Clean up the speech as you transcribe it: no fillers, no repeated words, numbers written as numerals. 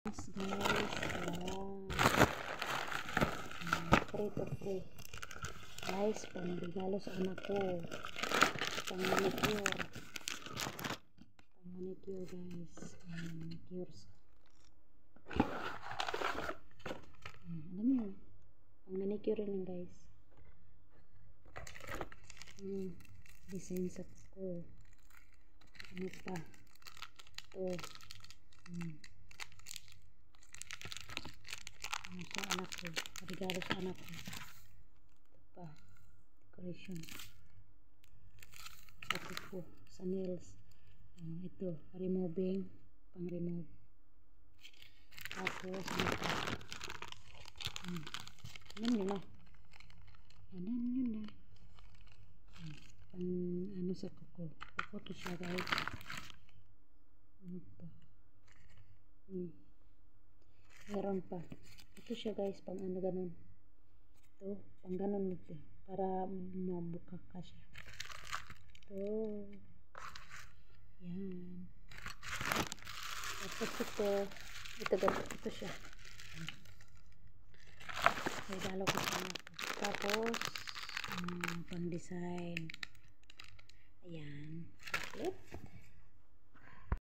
Yes, guys. Wow. Free to free. Guys, pang-regalo sa anak ko. Pang-manicure. Pang-manicure, guys. Manicures. Alam mo yun. Pang-manicure rin, guys. Design sa ko. Ano pa? Ito. Ano sa anak ko. Regalo sa anak ko. Ito pa. Decoration. Sa kuko. Sa nails. Ito. Removing. Pang-remove. Tapos, ano pa? Alam nyo na. Alam nyo na. Pang ano sa kuko. Kuko to siya, guys. Ano pa? Meron pa. Ito siya, guys. Pang ano ganun. Ito. Pang ganun nito. Para mabuka ka siya. Ito. Yan. Tapos ito. Ito siya. Regalo ko sa anak ko. Tapos pang design. Ayan. Chocolate.